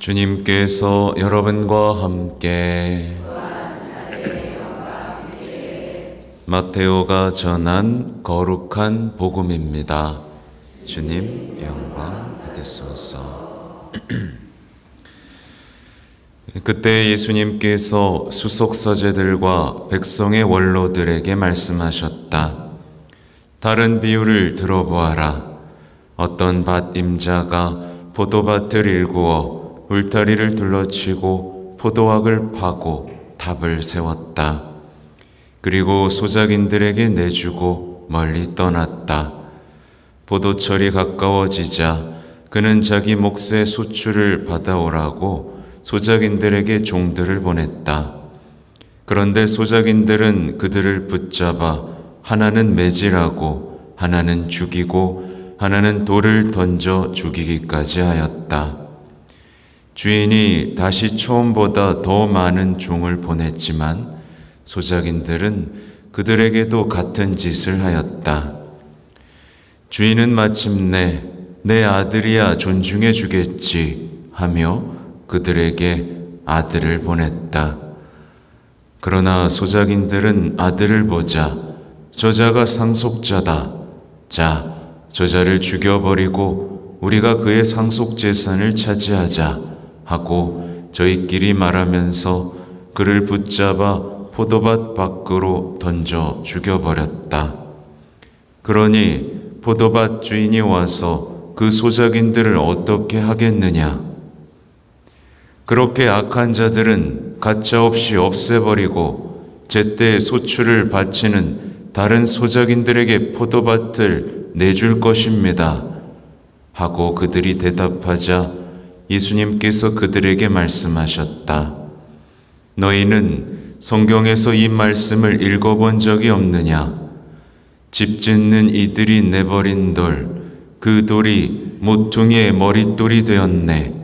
주님께서 여러분과 함께 마테오가 전한 거룩한 복음입니다. 주님 영광 받으소서. 그때 예수님께서 수석사제들과 백성의 원로들에게 말씀하셨다. 다른 비유를 들어보아라. 어떤 밭 임자가 포도밭을 일구어 울타리를 둘러치고 포도학을 파고 답을 세웠다. 그리고 소작인들에게 내주고 멀리 떠났다. 포도철이 가까워지자 그는 자기 몫의 소출을 받아오라고 소작인들에게 종들을 보냈다. 그런데 소작인들은 그들을 붙잡아 하나는 매질하고 하나는 죽이고 하나는 돌을 던져 죽이기까지 하였다. 주인이 다시 처음보다 더 많은 종을 보냈지만 소작인들은 그들에게도 같은 짓을 하였다. 주인은 마침내 내 아들이야 존중해 주겠지 하며 그들에게 아들을 보냈다. 그러나 소작인들은 아들을 보자 저자가 상속자다. 자, 저자를 죽여버리고 우리가 그의 상속 재산을 차지하자 하고 저희끼리 말하면서 그를 붙잡아 포도밭 밖으로 던져 죽여버렸다. 그러니 포도밭 주인이 와서 그 소작인들을 어떻게 하겠느냐? 그렇게 악한 자들은 가차없이 없애버리고 제때 소출을 바치는 다른 소작인들에게 포도밭을 내줄 것입니다. 하고 그들이 대답하자 예수님께서 그들에게 말씀하셨다. 너희는 성경에서 이 말씀을 읽어본 적이 없느냐? 집 짓는 이들이 내버린 돌, 그 돌이 모퉁이의 머릿돌이 되었네.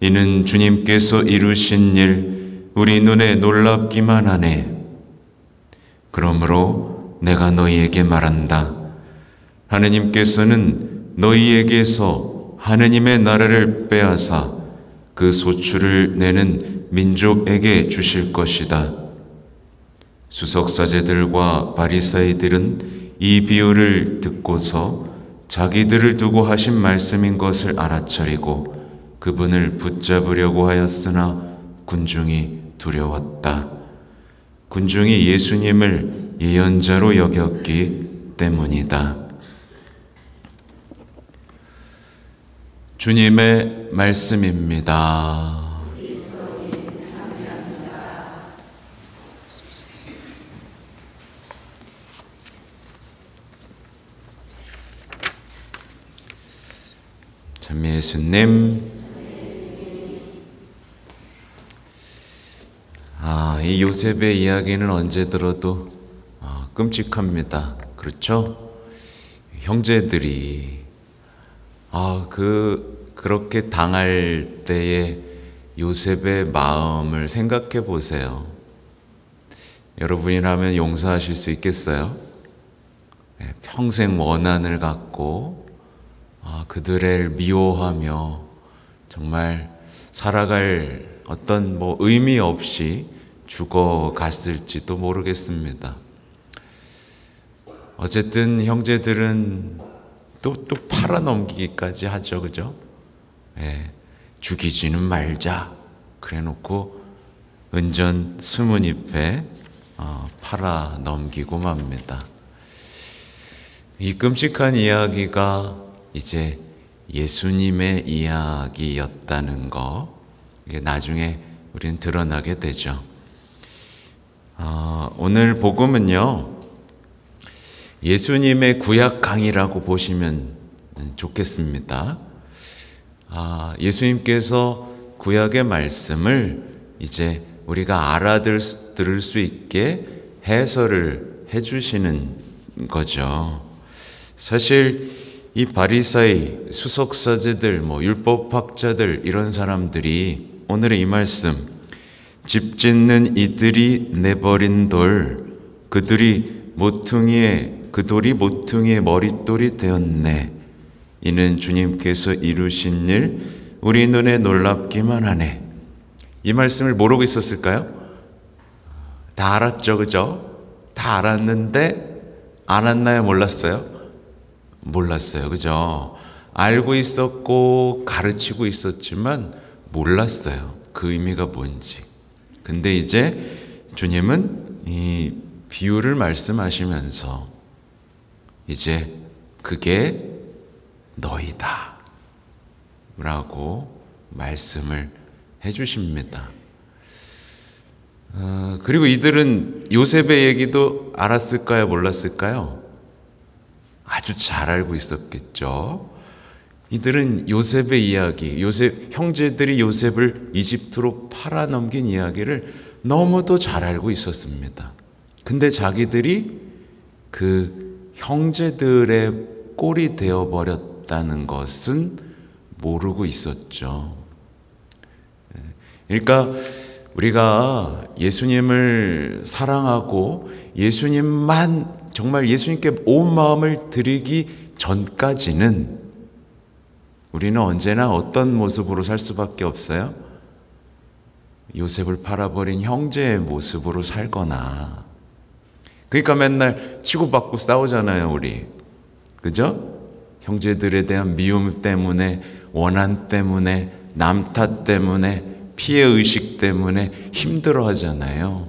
이는 주님께서 이루신 일, 우리 눈에 놀랍기만 하네. 그러므로 내가 너희에게 말한다. 하느님께서는 너희에게서 하느님의 나라를 빼앗아 그 소출을 내는 민족에게 주실 것이다. 수석사제들과 바리사이들은 이 비유를 듣고서 자기들을 두고 하신 말씀인 것을 알아차리고 그분을 붙잡으려고 하였으나 군중이 두려웠다. 군중이 예수님을 예언자로 여겼기 때문이다. 주님의 말씀입니다. 참 예수님, 이 요셉의 이야기는 언제 들어도 끔찍합니다. 그렇죠? 형제들이 그렇게 당할 때의 요셉의 마음을 생각해 보세요. 여러분이라면 용서하실 수 있겠어요? 평생 원한을 갖고 그들을 미워하며 정말 살아갈 어떤 의미 없이 죽어갔을지도 모르겠습니다. 어쨌든 형제들은 또 팔아넘기기까지 하죠, 그죠? 죽이지는 말자. 그래놓고 은전 스문잎에 팔아넘기고 맙니다. 이 끔찍한 이야기가 이제 예수님의 이야기였다는 거, 이게 나중에 우리는 드러나게 되죠. 오늘 복음은요, 예수님의 구약 강의라고 보시면 좋겠습니다. 예수님께서 구약의 말씀을 이제 우리가 알아들을 수 있게 해설을 해주시는 거죠. 사실 이 바리사이, 수석사제들, 율법학자들 이런 사람들이 오늘의 이 말씀, 집 짓는 이들이 내버린 돌, 그 돌이 모퉁이의 머릿돌이 되었네. 이는 주님께서 이루신 일, 우리 눈에 놀랍기만 하네. 이 말씀을 모르고 있었을까요? 다 알았죠, 그죠? 다 알았는데 알았나요, 몰랐어요? 몰랐어요, 그죠? 알고 있었고 가르치고 있었지만 몰랐어요, 그 의미가 뭔지. 근데 이제 주님은 이 비유를 말씀하시면서 이제 그게 너희다 라고 말씀을 해주십니다. 그리고 이들은 요셉의 얘기도 알았을까요, 몰랐을까요? 아주 잘 알고 있었겠죠. 이들은 요셉의 이야기, 요셉 형제들이 요셉을 이집트로 팔아넘긴 이야기를 너무도 잘 알고 있었습니다. 근데 자기들이 그 형제들의 꼴이 되어버렸다는 것은 모르고 있었죠. 그러니까 우리가 예수님을 사랑하고 예수님만, 정말 예수님께 온 마음을 드리기 전까지는 우리는 언제나 어떤 모습으로 살 수밖에 없어요? 요셉을 팔아버린 형제의 모습으로 살거나. 그러니까 맨날 치고받고 싸우잖아요, 우리. 그죠? 형제들에 대한 미움 때문에, 원한 때문에, 남 탓 때문에, 피해의식 때문에 힘들어 하잖아요.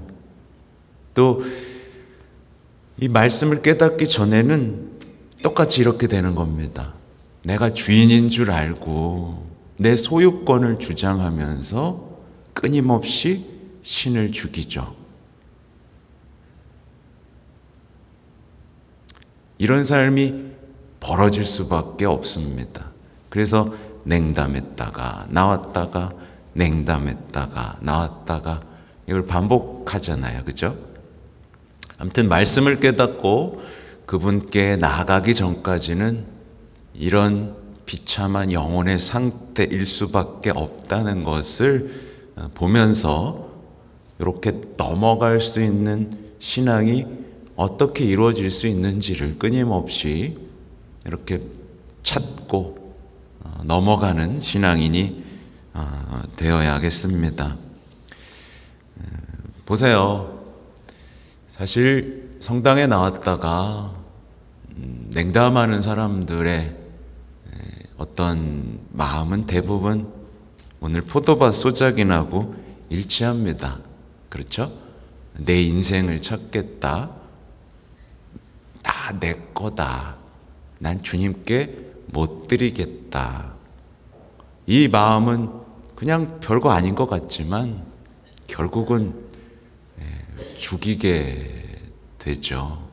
또 이 말씀을 깨닫기 전에는 똑같이 이렇게 되는 겁니다. 내가 주인인 줄 알고 내 소유권을 주장하면서 끊임없이 신을 죽이죠. 이런 삶이 벌어질 수밖에 없습니다. 그래서 냉담했다가 나왔다가 냉담했다가 나왔다가 이걸 반복하잖아요, 그죠? 아무튼 말씀을 깨닫고 그분께 나아가기 전까지는 이런 비참한 영혼의 상태일 수밖에 없다는 것을 보면서 이렇게 넘어갈 수 있는 신앙이 어떻게 이루어질 수 있는지를 끊임없이 이렇게 찾고 넘어가는 신앙인이 되어야겠습니다. 보세요. 사실 성당에 나왔다가 냉담하는 사람들의 어떤 마음은 대부분 오늘 포도밭 소작인하고 일치합니다. 그렇죠? 내 인생을 찾겠다. 다 내 거다. 난 주님께 못 드리겠다. 이 마음은 그냥 별거 아닌 것 같지만 결국은 죽이게 되죠.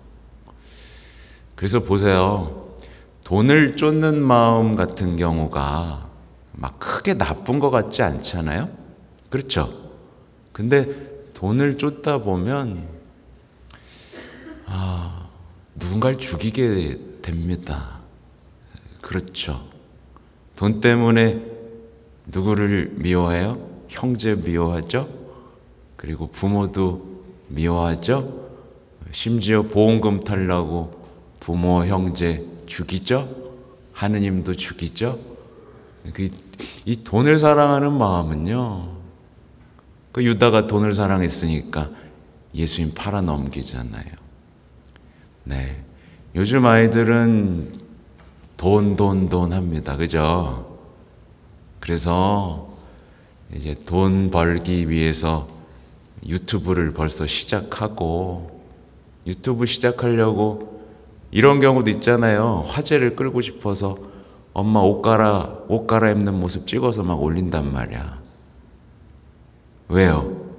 그래서 보세요. 돈을 쫓는 마음 같은 경우가 막 크게 나쁜 것 같지 않잖아요? 그렇죠? 근데 돈을 쫓다 보면 누군가를 죽이게 됩니다. 그렇죠? 돈 때문에 누구를 미워해요? 형제 미워하죠? 그리고 부모도 미워하죠? 심지어 보험금 타려고 부모, 형제 죽이죠? 하느님도 죽이죠? 이 돈을 사랑하는 마음은요, 그 유다가 돈을 사랑했으니까 예수님 팔아넘기잖아요. 네. 요즘 아이들은 돈 합니다. 그죠? 그래서 이제 돈 벌기 위해서 유튜브를 벌써 시작하고, 유튜브 시작하려고 이런 경우도 있잖아요. 화제를 끌고 싶어서 엄마 옷 갈아입는 모습 찍어서 막 올린단 말이야. 왜요?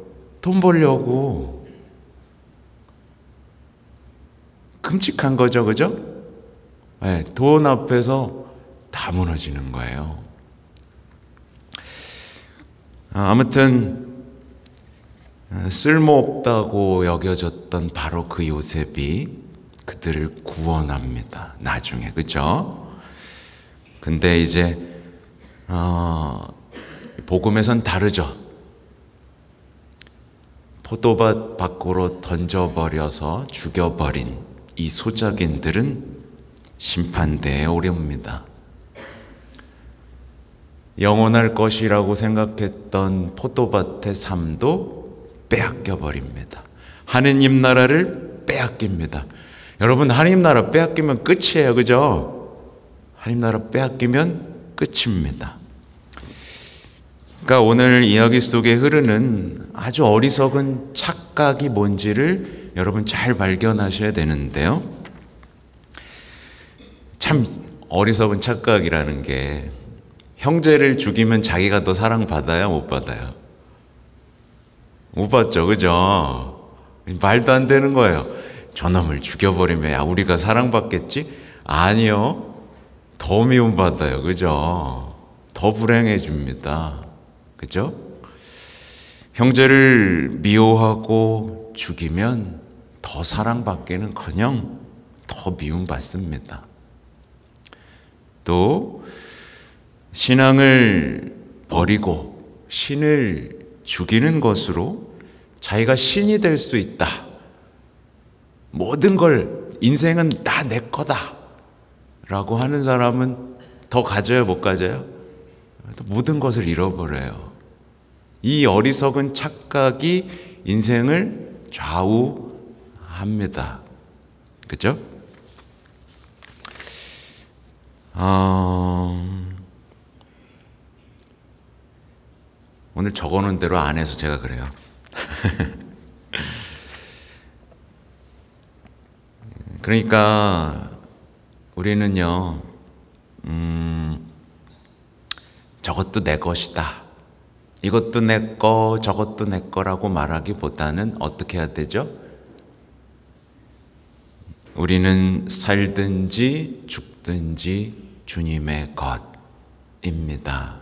돈 벌려고. 끔찍한 거죠, 그죠? 네, 돈 앞에서 다 무너지는 거예요. 아무튼 쓸모없다고 여겨졌던 바로 그 요셉이 그들을 구원합니다. 나중에, 그죠? 근데 이제 복음에선 다르죠. 포도밭 밖으로 던져버려서 죽여버린 이 소작인들은 심판대에 오렵니다. 영원할 것이라고 생각했던 포도밭의 삶도 빼앗겨 버립니다. 하느님 나라를 빼앗깁니다. 여러분, 하느님 나라 빼앗기면 끝이에요. 그죠? 하느님 나라 빼앗기면 끝입니다. 그러니까 오늘 이야기 속에 흐르는 아주 어리석은 착각이 뭔지를 여러분 잘 발견하셔야 되는데요. 참 어리석은 착각이라는 게, 형제를 죽이면 자기가 더 사랑받아요? 못 받아요? 못 받죠. 그죠? 말도 안 되는 거예요. 저놈을 죽여버리면 야, 우리가 사랑받겠지? 아니요. 더 미움받아요. 그죠? 더 불행해집니다. 그죠? 형제를 미워하고 죽이면 더 사랑받기는커녕 더 미움받습니다. 또 신앙을 버리고 신을 죽이는 것으로 자기가 신이 될 수 있다. 모든 걸, 인생은 다 내 거다 라고 하는 사람은 더 가져요, 못 가져요? 모든 것을 잃어버려요. 이 어리석은 착각이 인생을 좌우합니다. 그죠? 오늘 적어놓은 대로 안 해서 제가 그래요. 그러니까 우리는요, 저것도 내 것이다, 이것도 내 거, 저것도 내 거라고 말하기보다는 어떻게 해야 되죠? 우리는 살든지 죽든지 주님의 것입니다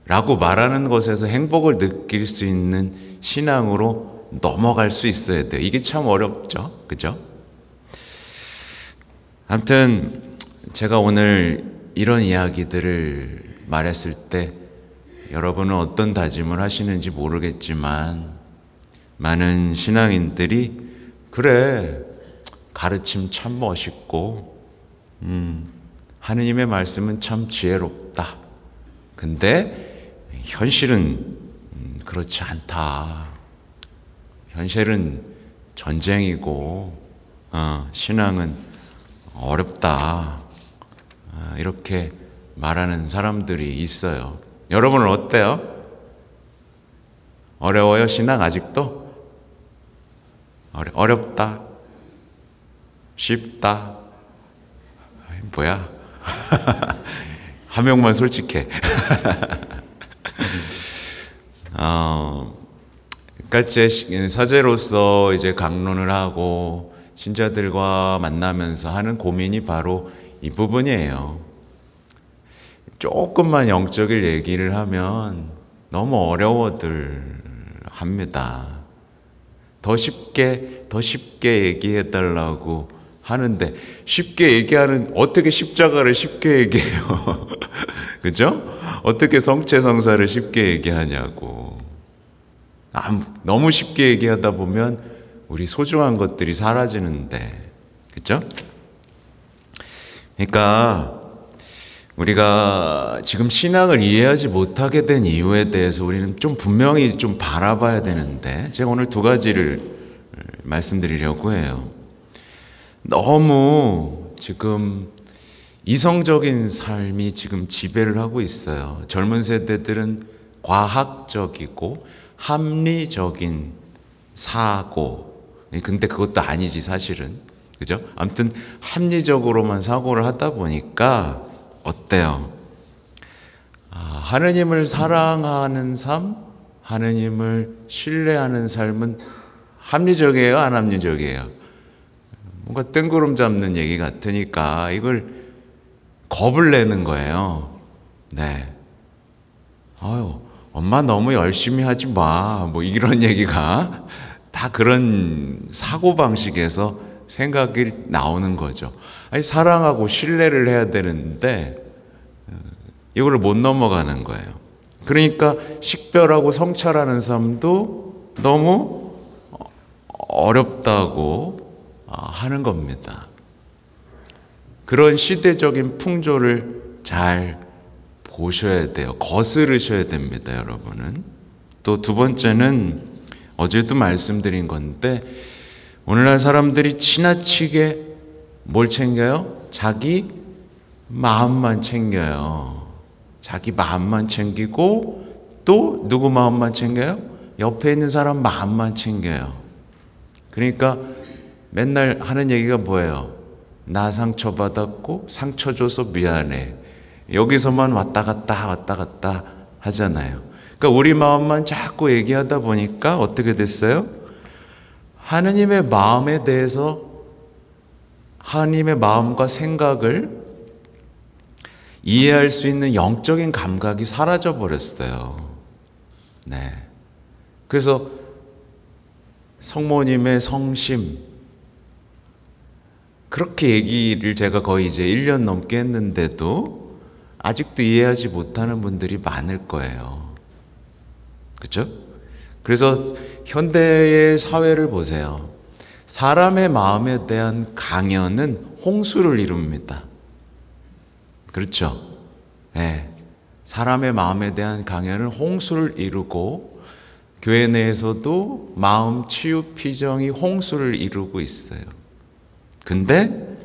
라고 말하는 것에서 행복을 느낄 수 있는 신앙으로 넘어갈 수 있어야 돼요. 이게 참 어렵죠. 그죠? 아무튼 제가 오늘 이런 이야기들을 말했을 때 여러분은 어떤 다짐을 하시는지 모르겠지만, 많은 신앙인들이 그래, 가르침 참 멋있고 하느님의 말씀은 참 지혜롭다. 근데 현실은 그렇지 않다. 현실은 전쟁이고 신앙은 어렵다. 이렇게 말하는 사람들이 있어요. 여러분은 어때요? 어려워요? 신앙 아직도? 어렵다? 쉽다? 뭐야? 한 명만 솔직해. 그러니까 제 사제로서 이제 강론을 하고 신자들과 만나면서 하는 고민이 바로 이 부분이에요. 조금만 영적인 얘기를 하면 너무 어려워들 합니다. 더 쉽게 얘기해달라고 하는데, 쉽게 얘기하는, 어떻게 십자가를 쉽게 얘기해요? 그죠? 어떻게 성체성사를 쉽게 얘기하냐고. 너무 쉽게 얘기하다 보면 우리 소중한 것들이 사라지는데, 그죠? 그러니까 우리가 지금 신앙을 이해하지 못하게 된 이유에 대해서 우리는 좀 분명히 좀 바라봐야 되는데, 제가 오늘 두 가지를 말씀드리려고 해요. 너무 지금 이성적인 삶이 지금 지배를 하고 있어요. 젊은 세대들은 과학적이고 합리적인 사고, 근데 그것도 아니지 사실은. 그죠? 아무튼 합리적으로만 사고를 하다 보니까 어때요? 하느님을 사랑하는 삶, 하느님을 신뢰하는 삶은 합리적이에요? 안 합리적이에요? 뭔가 뜬구름 잡는 얘기 같으니까 이걸 겁을 내는 거예요. 네. 아유, 엄마 너무 열심히 하지 마. 뭐 이런 얘기가 다 그런 사고방식에서 생각이 나오는 거죠. 아니, 사랑하고 신뢰를 해야 되는데 이걸 못 넘어가는 거예요. 그러니까 식별하고 성찰하는 삶도 너무 어렵다고 하는 겁니다. 그런 시대적인 풍조를 잘 보셔야 돼요. 거스르셔야 됩니다, 여러분은. 또 두 번째는 어제도 말씀드린 건데, 오늘날 사람들이 지나치게 뭘 챙겨요? 자기 마음만 챙겨요. 자기 마음만 챙기고 또 누구 마음만 챙겨요? 옆에 있는 사람 마음만 챙겨요. 그러니까 맨날 하는 얘기가 뭐예요? 나 상처받았고 상처 줘서 미안해. 여기서만 왔다 갔다 하잖아요. 그러니까 우리 마음만 자꾸 얘기하다 보니까 어떻게 됐어요? 하느님의 마음에 대해서, 하느님의 마음과 생각을 이해할 수 있는 영적인 감각이 사라져 버렸어요. 네. 그래서 성모님의 성심, 그렇게 얘기를 제가 거의 이제 1년 넘게 했는데도 아직도 이해하지 못하는 분들이 많을 거예요. 그렇죠? 그래서 현대의 사회를 보세요. 사람의 마음에 대한 강연은 홍수를 이룹니다. 그렇죠? 네. 사람의 마음에 대한 강연은 홍수를 이루고 교회 내에서도 마음 치유 피정이 홍수를 이루고 있어요. 근데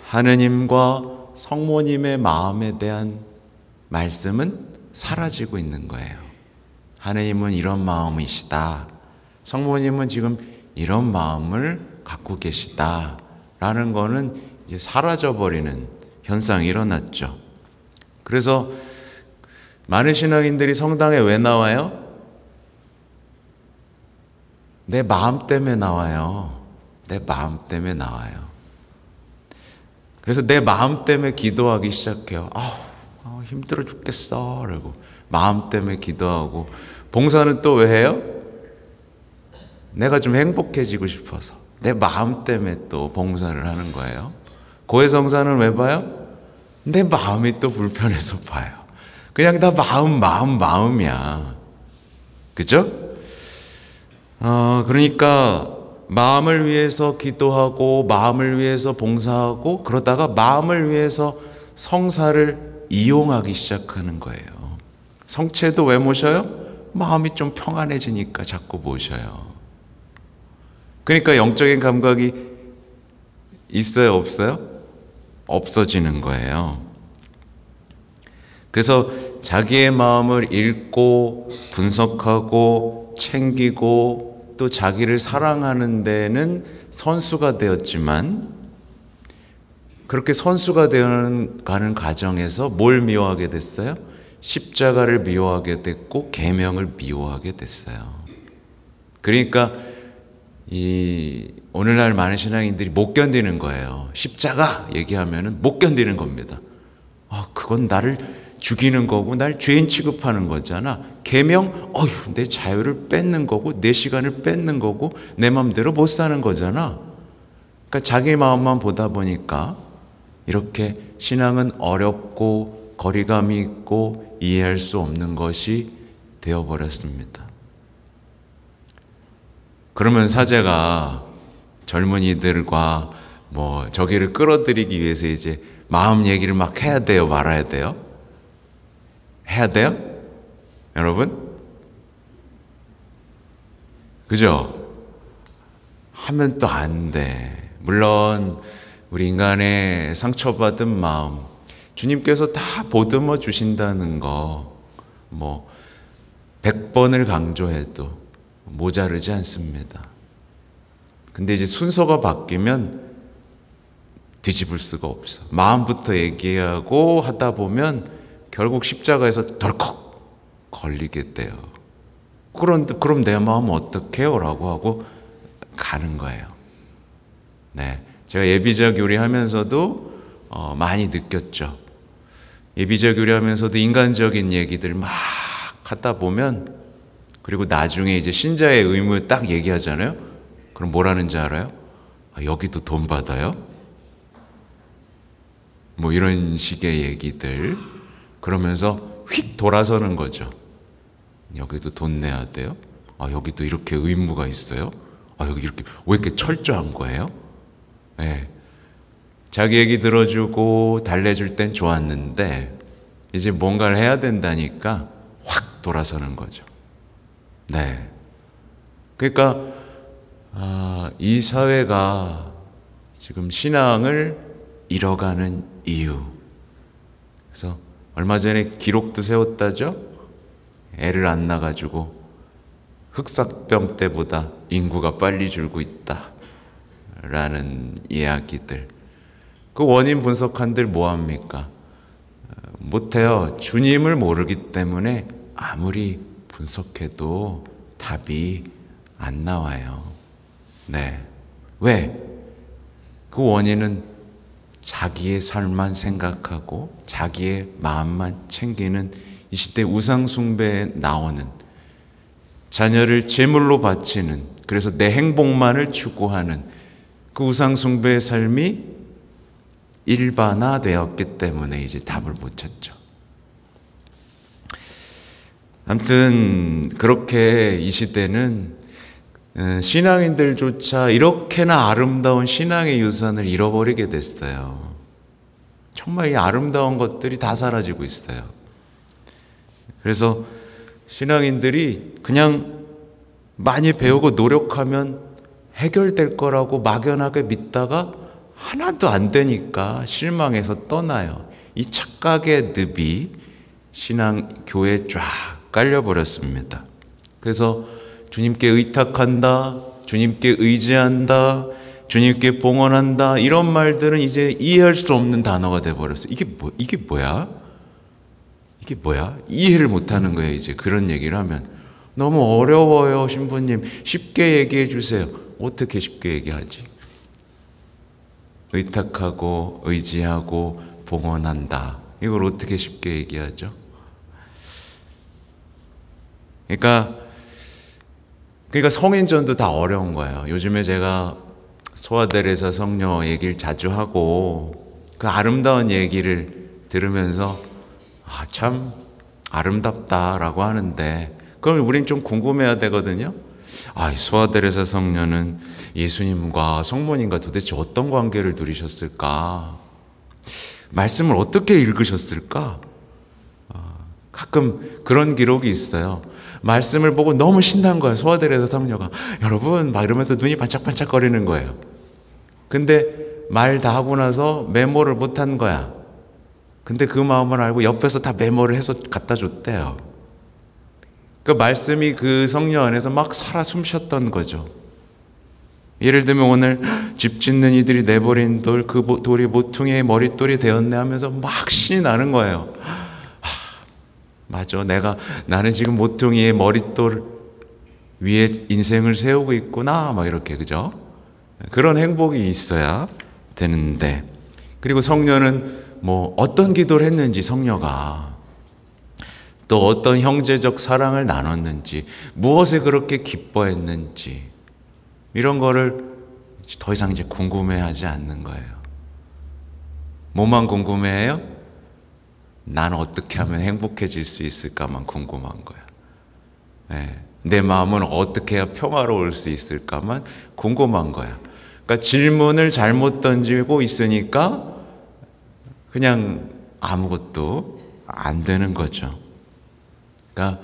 하느님과 성모님의 마음에 대한 말씀은 사라지고 있는 거예요. 하느님은 이런 마음이시다. 성모님은 지금 이런 마음을 갖고 계시다. 라는 거는 이제 사라져버리는 현상이 일어났죠. 그래서 많은 신앙인들이 성당에 왜 나와요? 내 마음 때문에 나와요. 내 마음 때문에 나와요. 그래서 내 마음 때문에 기도하기 시작해요. 힘들어 죽겠어. 그러고 마음 때문에 기도하고, 봉사는 또 왜 해요? 내가 좀 행복해지고 싶어서 내 마음 때문에 또 봉사를 하는 거예요. 고해성사는 왜 봐요? 내 마음이 또 불편해서 봐요. 그냥 다 마음이야. 그죠? 그러니까 마음을 위해서 기도하고 마음을 위해서 봉사하고 그러다가 마음을 위해서 성사를 이용하기 시작하는 거예요. 성체도 왜 모셔요? 마음이 좀 평안해지니까 자꾸 모셔요. 그러니까 영적인 감각이 있어요, 없어요? 없어지는 거예요. 그래서 자기의 마음을 읽고 분석하고 챙기고 또 자기를 사랑하는 데는 선수가 되었지만, 그렇게 선수가 되어가는 과정에서 뭘 미워하게 됐어요? 십자가를 미워하게 됐고 계명을 미워하게 됐어요. 그러니까 오늘날 많은 신앙인들이 못 견디는 거예요. 십자가 얘기하면은 못 견디는 겁니다. 그건 나를 죽이는 거고 날 죄인 취급하는 거잖아. 계명, 내 자유를 뺏는 거고 내 시간을 뺏는 거고 내 마음대로 못 사는 거잖아. 그러니까 자기 마음만 보다 보니까 이렇게 신앙은 어렵고 거리감이 있고 이해할 수 없는 것이 되어버렸습니다. 그러면 사제가 젊은이들과 저기를 끌어들이기 위해서 이제 마음 얘기를 막 해야 돼요, 말아야 돼요? 해야 돼요? 여러분? 그죠? 하면 또 안 돼. 물론 우리 인간의 상처받은 마음, 주님께서 다 보듬어 주신다는 거 100번을 강조해도 모자르지 않습니다. 근데 이제 순서가 바뀌면 뒤집을 수가 없어. 마음부터 얘기하고 하다 보면 결국 십자가에서 덜컥 걸리게 돼요. 그런데 그럼 내 마음 어떡해요? 라고 하고 가는 거예요. 네, 제가 예비자 교리하면서도 많이 느꼈죠. 예비자 교리하면서도 인간적인 얘기들 막 하다 보면, 그리고 나중에 이제 신자의 의무 딱 얘기하잖아요. 그럼 뭐라는지 알아요? 여기도 돈 받아요? 이런 식의 얘기들. 그러면서 휙 돌아서는 거죠. 여기도 돈 내야 돼요? 여기도 이렇게 의무가 있어요? 여기 이렇게 왜 이렇게 철저한 거예요? 네. 자기 얘기 들어주고 달래줄 땐 좋았는데 이제 뭔가를 해야 된다니까 확 돌아서는 거죠. 네. 그러니까 이 사회가 지금 신앙을 잃어가는 이유. 그래서 얼마 전에 기록도 세웠다죠. 애를 안 낳아가지고 흑사병 때보다 인구가 빨리 줄고 있다라는 이야기들. 그 원인 분석한들 뭐합니까? 못해요. 주님을 모르기 때문에 아무리 분석해도 답이 안 나와요. 네. 왜? 그 원인은 자기의 삶만 생각하고 자기의 마음만 챙기는 이 시대 우상숭배에 나오는, 자녀를 제물로 바치는, 그래서 내 행복만을 추구하는 그 우상숭배의 삶이 일반화되었기 때문에 이제 답을 못 찾죠. 아무튼 그렇게 이 시대는 신앙인들조차 이렇게나 아름다운 신앙의 유산을 잃어버리게 됐어요. 정말 이 아름다운 것들이 다 사라지고 있어요. 그래서 신앙인들이 그냥 많이 배우고 노력하면 해결될 거라고 막연하게 믿다가 하나도 안 되니까 실망해서 떠나요. 이 착각의 늪이 신앙 교회에 쫙 깔려버렸습니다. 그래서 주님께 의탁한다, 주님께 의지한다, 주님께 봉헌한다, 이런 말들은 이제 이해할 수 없는 단어가 돼버렸어요. 이게 뭐야? 이게 뭐야? 이해를 못하는 거예요. 이제 그런 얘기를 하면 너무 어려워요. 신부님 쉽게 얘기해 주세요. 어떻게 쉽게 얘기하지? 의탁하고 의지하고 봉헌한다, 이걸 어떻게 쉽게 얘기하죠? 그러니까 성인전도 다 어려운 거예요. 요즘에 제가 소아테레사 성녀 얘기를 자주 하고 그 아름다운 얘기를 들으면서 참 아름답다라고 하는데, 그럼 우린 좀 궁금해야 되거든요. 소아테레사 성녀는 예수님과 성모님과 도대체 어떤 관계를 누리셨을까? 말씀을 어떻게 읽으셨을까? 가끔 그런 기록이 있어요. 말씀을 보고 너무 신난 거예요. 소아테레사 성녀가 여러분 막 이러면서 눈이 반짝반짝 거리는 거예요. 근데 말 다 하고 나서 메모를 못한 거야. 근데 그 마음을 알고 옆에서 다 메모를 해서 갖다 줬대요. 그 말씀이 그 성녀 안에서 막 살아 숨쉬었던 거죠. 예를 들면 오늘 집 짓는 이들이 내버린 돌, 그 돌이 모퉁이의 머릿돌이 되었네 하면서 막 신이 나는 거예요. 맞아, 나는 지금 모퉁이의 머릿돌 위에 인생을 세우고 있구나, 막 이렇게, 그죠? 그런 행복이 있어야 되는데, 그리고 성녀는 뭐 어떤 기도를 했는지, 성녀가 또 어떤 형제적 사랑을 나눴는지, 무엇에 그렇게 기뻐했는지, 이런 거를 더 이상 이제 궁금해하지 않는 거예요. 뭐만 궁금해해요? 나는 어떻게 하면 행복해질 수 있을까만 궁금한 거야. 네. 내 마음은 어떻게 해야 평화로울 수 있을까만 궁금한 거야. 그러니까 질문을 잘못 던지고 있으니까 그냥 아무것도 안 되는 거죠. 그러니까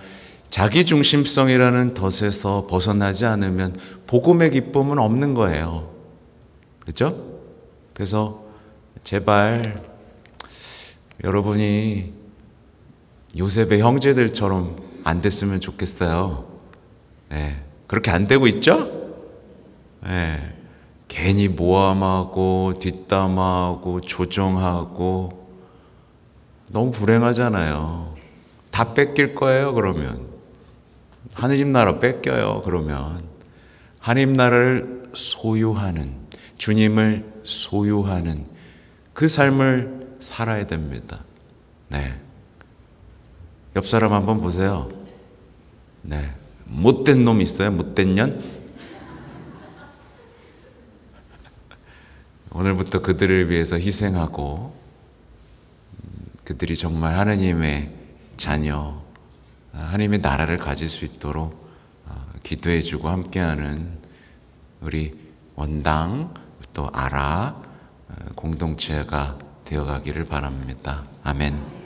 자기중심성이라는 덫에서 벗어나지 않으면 복음의 기쁨은 없는 거예요. 그렇죠? 그래서 제발 여러분이 요셉의 형제들처럼 안 됐으면 좋겠어요. 네, 그렇게 안 되고 있죠? 네, 괜히 모함하고 뒷담화하고 조종하고 너무 불행하잖아요. 다 뺏길 거예요. 그러면 하느님 나라 뺏겨요. 그러면 하느님 나라를 소유하는, 주님을 소유하는 그 삶을 살아야 됩니다. 네. 옆 사람 한번 보세요. 네. 못된 놈 있어요? 못된 년? 오늘부터 그들을 위해서 희생하고 그들이 정말 하느님의 자녀, 하나님의 나라를 가질 수 있도록 기도해주고 함께하는 우리 원당 또 아라 공동체가 되어가기를 바랍니다. 아멘.